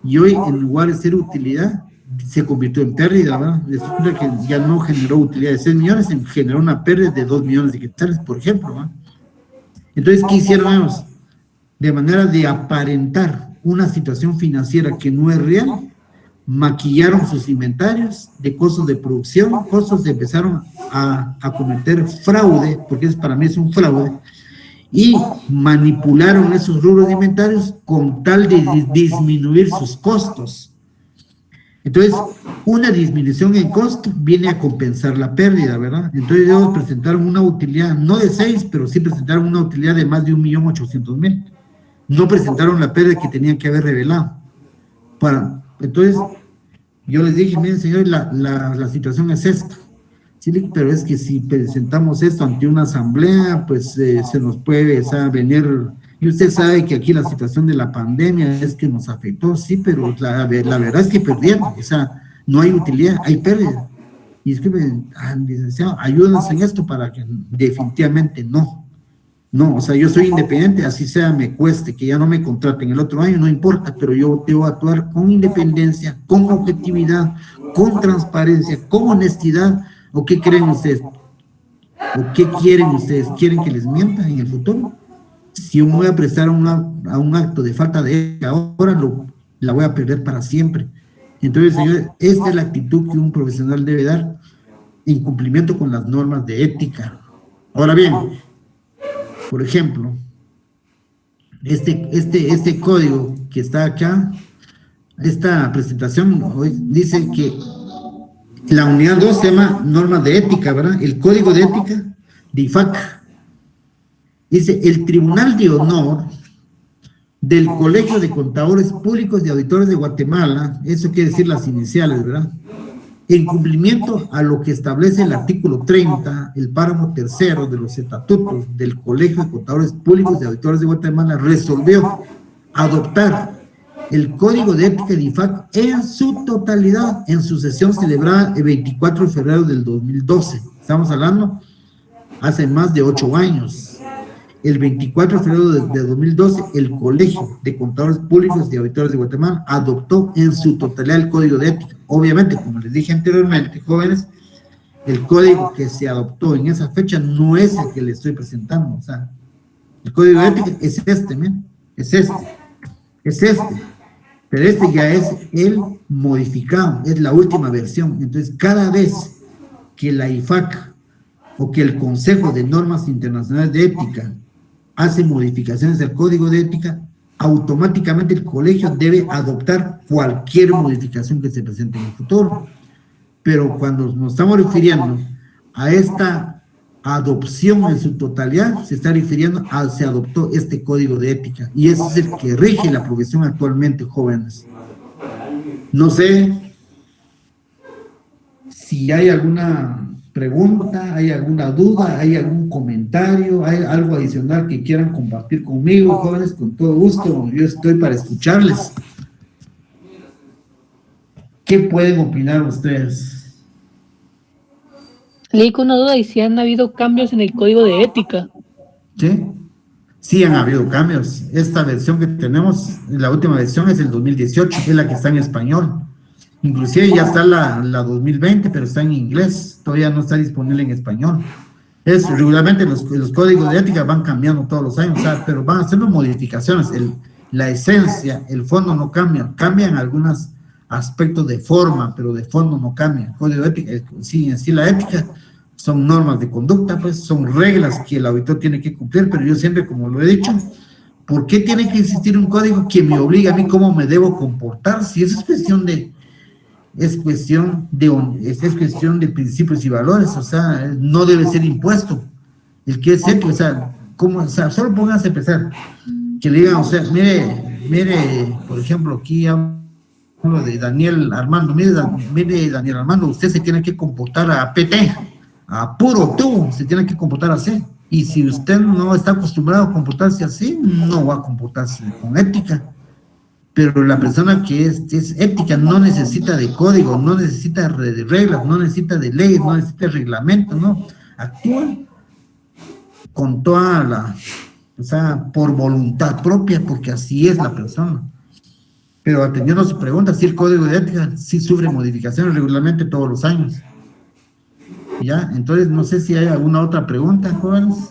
y hoy, en lugar de ser utilidad, se convirtió en pérdida, ¿verdad? Resulta que ya no generó utilidad de 6 millones, generó una pérdida de 2 millones de quetzales, por ejemplo, ¿verdad? Entonces, ¿qué hicieron ellos? De manera de aparentar una situación financiera que no es real, maquillaron sus inventarios de costos de producción, costos, empezaron a cometer fraude, porque para mí es un fraude, y manipularon esos rubros de inventarios con tal de disminuir sus costos. Entonces, una disminución en costo viene a compensar la pérdida, ¿verdad? Entonces ellos presentaron una utilidad, no de 6, pero sí presentaron una utilidad de más de 1.800.000. No presentaron la pérdida que tenían que haber revelado. Entonces, yo les dije, miren, señores, la situación es esta. Sí, pero es que si presentamos esto ante una asamblea, pues se nos puede venir. Y usted sabe que aquí la situación de la pandemia es que nos afectó, sí, pero la verdad es que perdieron. O sea, no hay utilidad, hay pérdida. Y es que, licenciado, ayúdenos en esto para que definitivamente no. No, o sea, yo soy independiente, así sea, me cueste, que ya no me contraten el otro año, no importa, pero yo debo actuar con independencia, con objetividad, con transparencia, con honestidad. ¿O qué creen ustedes? ¿O qué quieren ustedes? ¿Quieren que les mientan en el futuro? Si yo me voy a prestar a un acto de falta de ética ahora, la voy a perder para siempre. Entonces, señores, esta es la actitud que un profesional debe dar en cumplimiento con las normas de ética. Ahora bien, por ejemplo, este código que está acá, esta presentación hoy dice que la unidad 2 se llama normas de ética, ¿verdad? El código de ética de IFAC. Dice, el Tribunal de Honor del Colegio de Contadores Públicos y Auditores de Guatemala, eso quiere decir las iniciales, ¿verdad? En cumplimiento a lo que establece el artículo 30, el párrafo 3º de los estatutos del Colegio de Contadores Públicos y Auditores de Guatemala, resolvió adoptar el Código de Ética de IFAC en su totalidad en su sesión celebrada el 24 de febrero del 2012. Estamos hablando hace más de 8 años. El 24 de febrero de 2012, el Colegio de Contadores Públicos y Auditores de Guatemala adoptó en su totalidad el Código de Ética. Obviamente, como les dije anteriormente, jóvenes, el código que se adoptó en esa fecha no es el que les estoy presentando. O sea, el Código de Ética es este, ¿me? Es este. Pero este ya es el modificado, es la última versión. Entonces, cada vez que la IFAC o que el Consejo de Normas Internacionales de Ética hace modificaciones del Código de Ética, automáticamente el colegio debe adoptar cualquier modificación que se presente en el futuro. Pero cuando nos estamos refiriendo a esta adopción en su totalidad, se está refiriendo a se adoptó este Código de Ética, y ese es el que rige la profesión actualmente, jóvenes. No sé si hay alguna pregunta, hay alguna duda, hay algún comentario, hay algo adicional que quieran compartir conmigo, jóvenes, con todo gusto, yo estoy para escucharles. ¿Qué pueden opinar ustedes? Leí con una duda y si han habido cambios en el código de ética. ¿Sí? Sí han habido cambios. Esta versión que tenemos, la última versión es el 2018, que es la que está en español. Inclusive ya está la 2020, pero está en inglés, todavía no está disponible en español. Regularmente los códigos de ética van cambiando todos los años, o sea, pero van haciendo modificaciones. La esencia, el fondo no cambia, cambian algunos aspectos de forma, pero de fondo no cambia. El código de ética, sí, en sí la ética son normas de conducta, pues son reglas que el auditor tiene que cumplir, pero yo siempre, como lo he dicho, ¿por qué tiene que existir un código que me obliga a mí cómo me debo comportar? Si eso es cuestión de principios y valores, o sea, no debe ser impuesto. El que es ético, o sea, solo pónganse a pensar, que le digan, o sea, mire, por ejemplo, aquí hablo de Daniel Armando, mire, Daniel Armando, usted se tiene que comportar a PT, a puro tubo, se tiene que comportar así, y si usted no está acostumbrado a comportarse así, no va a comportarse con ética. Pero la persona que es ética no necesita de código, no necesita de reglas, no necesita de leyes, no necesita de reglamento, no, actúa con toda o sea, por voluntad propia, porque así es la persona. Pero atendiendo a su pregunta, si el código de ética sí sufre modificaciones regularmente todos los años. ¿Ya? Entonces, no sé si hay alguna otra pregunta, jóvenes.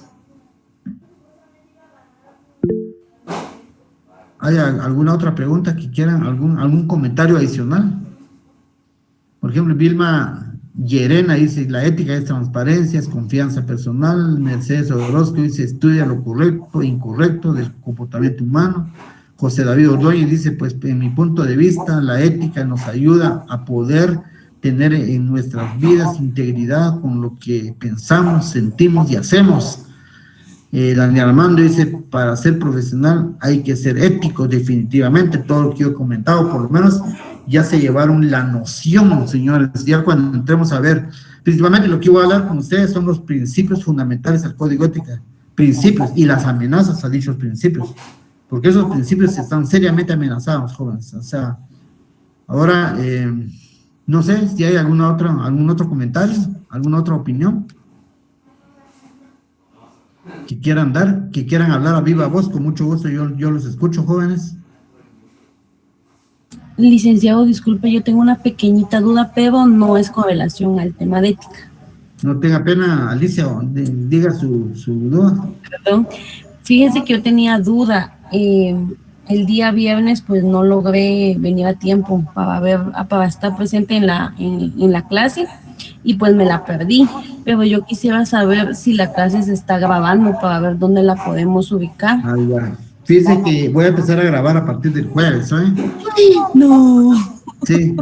¿Hay alguna otra pregunta que quieran, algún comentario adicional? Por ejemplo, Vilma Llerena dice, la ética es transparencia, es confianza personal. Mercedes Orozco dice, estudia lo correcto e incorrecto del comportamiento humano. José David Ordóñez dice, pues en mi punto de vista, la ética nos ayuda a poder tener en nuestras vidas integridad con lo que pensamos, sentimos y hacemos. Daniel Armando dice, para ser profesional hay que ser ético, definitivamente. Todo lo que yo he comentado, por lo menos, ya se llevaron la noción, señores. Ya cuando entremos a ver, principalmente lo que voy a hablar con ustedes son los principios fundamentales del Código de Ética, principios y las amenazas a dichos principios, porque esos principios están seriamente amenazados, jóvenes. O sea, ahora, no sé si hay algún otro comentario, alguna otra opinión que quieran dar, que quieran hablar a viva voz, con mucho gusto yo los escucho, jóvenes. Licenciado, disculpe, yo tengo una pequeñita duda, pero no es con relación al tema de ética. No tenga pena, Alicia, diga su duda. Perdón, fíjense que yo tenía duda, el día viernes pues no logré venir a tiempo para estar presente en la clase, y pues me la perdí, pero yo quisiera saber si la clase se está grabando para ver dónde la podemos ubicar. Ahí va. Fíjense que voy a empezar a grabar a partir del jueves, ¿eh? No. Sí,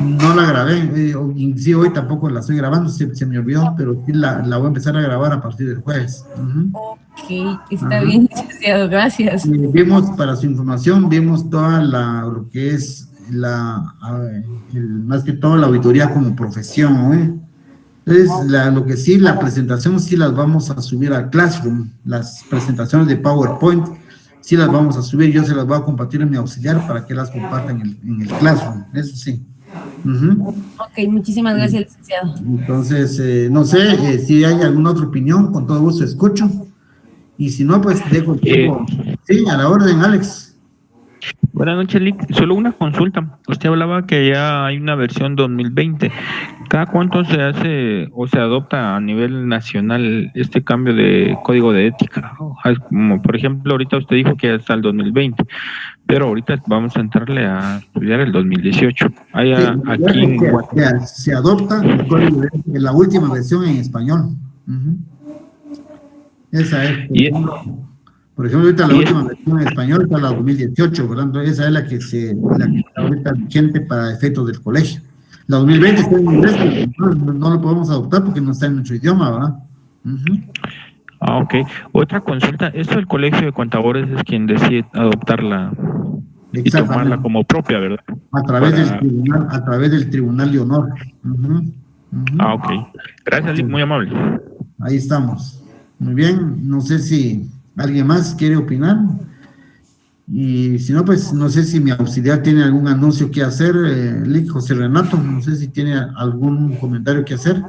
no la grabé, sí, hoy tampoco la estoy grabando, se me olvidó, pero sí la voy a empezar a grabar a partir del jueves. Ok, está bien, licenciado, gracias. Vimos, para su información, vimos toda lo que es más que todo la auditoría como profesión, ¿eh? Entonces, lo que sí, la presentación sí las vamos a subir al Classroom, las presentaciones de PowerPoint sí las vamos a subir, yo se las voy a compartir en mi auxiliar para que las compartan en el Classroom, eso sí. Ok, muchísimas gracias, licenciado. Entonces, no sé si hay alguna otra opinión, con todo gusto escucho, y si no, pues dejo el tiempo. Sí, a la orden, Alex. Buenas noches, Lick. Solo una consulta. Usted hablaba que ya hay una versión 2020. ¿Cada cuánto se hace o se adopta a nivel nacional este cambio de código de ética? Como por ejemplo, ahorita usted dijo que hasta el 2020, pero ahorita vamos a entrarle a estudiar el 2018. Aquí se adopta el código de ética, la última versión en español. Esa es. Por ejemplo, ahorita la última versión en español está la 2018, ¿verdad? Entonces, esa es la que está ahorita vigente para efectos del colegio. La 2020 está en inglés, pero no lo podemos adoptar porque no está en nuestro idioma, ¿verdad? Ok. Otra consulta, esto el colegio de contadores es quien decide adoptarla y tomarla como propia, ¿verdad? A través del tribunal de honor. Ok. Gracias, Lick, muy amable. Ahí estamos. Muy bien, no sé si ¿alguien más quiere opinar? Y si no, pues no sé si mi auxiliar tiene algún anuncio que hacer, Lick, José Renato, no sé si tiene algún comentario que hacer.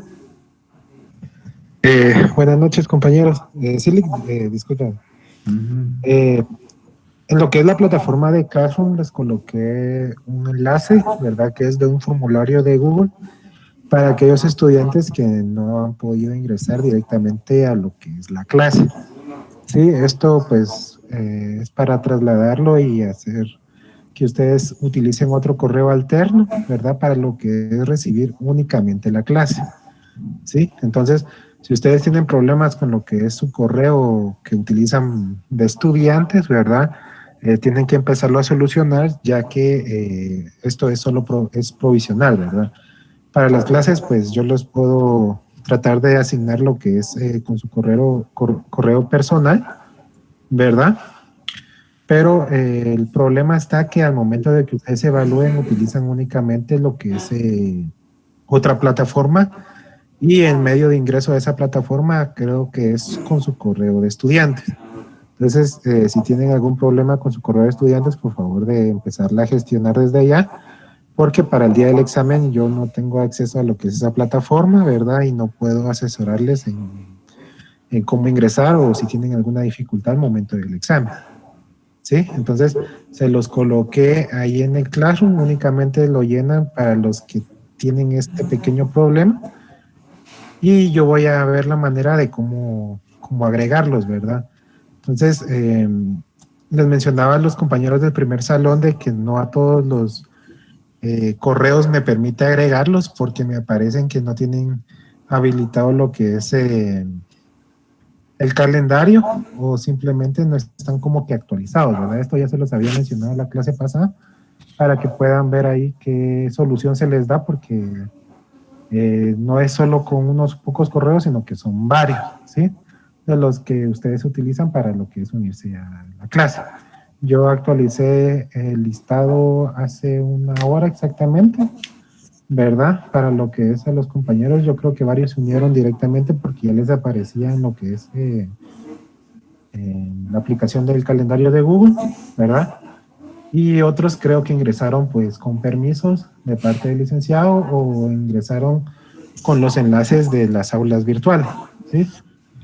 Buenas noches, compañeros. Sí, Lick, disculpen. En lo que es la plataforma de Classroom les coloqué un enlace, ¿verdad? Que es de un formulario de Google para aquellos estudiantes que no han podido ingresar directamente a lo que es la clase. Sí, esto pues es para trasladarlo y hacer que ustedes utilicen otro correo alterno, ¿verdad? Para lo que es recibir únicamente la clase, ¿sí? Entonces, si ustedes tienen problemas con lo que es su correo que utilizan de estudiantes, ¿verdad? Tienen que empezarlo a solucionar, ya que esto es solo es provisional, ¿verdad? Para las clases, pues yo les puedo tratar de asignar lo que es con su correo personal, ¿verdad? Pero el problema está que al momento de que ustedes evalúen, utilizan únicamente lo que es otra plataforma, y el medio de ingreso a esa plataforma creo que es con su correo de estudiantes. Entonces, si tienen algún problema con su correo de estudiantes, por favor de empezarla a gestionar desde allá, porque para el día del examen yo no tengo acceso a lo que es esa plataforma, ¿verdad? Y no puedo asesorarles en cómo ingresar o si tienen alguna dificultad al momento del examen. ¿Sí? Entonces, se los coloqué ahí en el Classroom, únicamente lo llenan para los que tienen este pequeño problema y yo voy a ver la manera de cómo agregarlos, ¿verdad? Entonces, les mencionaba a los compañeros del primer salón de que no a todos los correos me permite agregarlos porque me aparecen que no tienen habilitado lo que es el calendario o simplemente no están como que actualizados, ¿verdad? Esto ya se los había mencionado en la clase pasada para que puedan ver ahí qué solución se les da, porque no es solo con unos pocos correos, sino que son varios, ¿sí? De los que ustedes utilizan para lo que es unirse a la clase. Yo actualicé el listado hace una hora exactamente, ¿verdad? Para lo que es a los compañeros, yo creo que varios se unieron directamente porque ya les aparecía en lo que es la aplicación del calendario de Google, ¿verdad? Y otros creo que ingresaron pues con permisos de parte del licenciado o ingresaron con los enlaces de las aulas virtuales, ¿sí?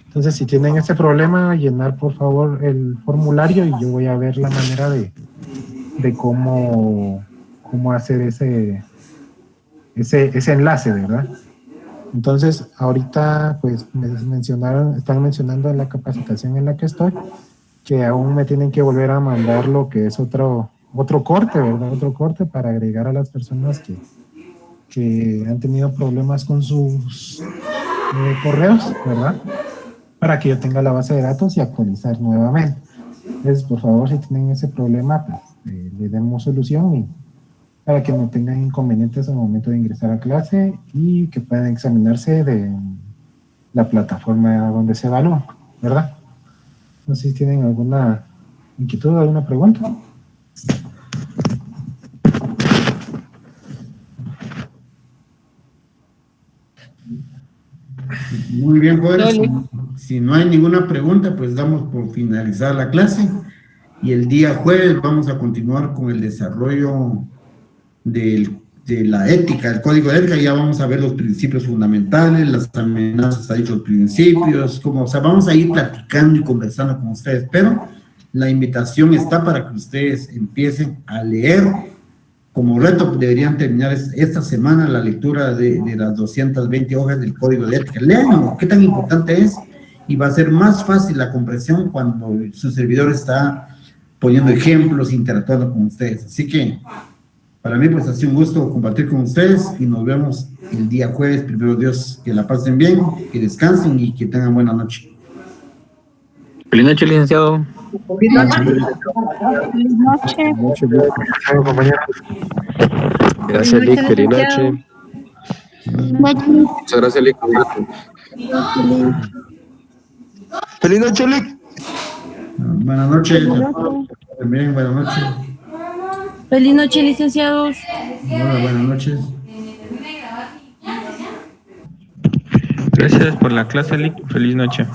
Entonces, si tienen este problema, llenar por favor el formulario y yo voy a ver la manera de cómo hacer ese enlace, ¿verdad? Entonces, ahorita pues están mencionando en la capacitación en la que estoy, que aún me tienen que volver a mandar lo que es otro corte, ¿verdad? Otro corte para agregar a las personas que han tenido problemas con sus correos, ¿verdad? Para que yo tenga la base de datos y actualizar nuevamente. Entonces, por favor, si tienen ese problema, pues le demos solución y para que no tengan inconvenientes al momento de ingresar a clase y que puedan examinarse de la plataforma donde se evalúa, ¿verdad? No sé si tienen alguna inquietud, alguna pregunta. Muy bien, jóvenes. Si no hay ninguna pregunta, pues damos por finalizar la clase y el día jueves vamos a continuar con el desarrollo de la ética, el código de ética. Ya vamos a ver los principios fundamentales, las amenazas a dichos principios, vamos a ir platicando y conversando con ustedes, pero la invitación está para que ustedes empiecen a leer. Como reto deberían terminar esta semana la lectura de las 220 hojas del Código de Ética. Lean qué tan importante es, y va a ser más fácil la comprensión cuando su servidor está poniendo ejemplos, interactuando con ustedes. Así que para mí pues ha sido un gusto compartir con ustedes y nos vemos el día jueves. Primero Dios, que la pasen bien, que descansen y que tengan buena noche. Feliz noche, licenciado. Feliz noche. Gracias, Lick. Feliz noche. Muchas gracias, Lick. Feliz noche, Lick. Buenas noches. Bien, buenas noches. Feliz noche, licenciados. Hola, buenas noches. Gracias por la clase, Lick. Feliz noche.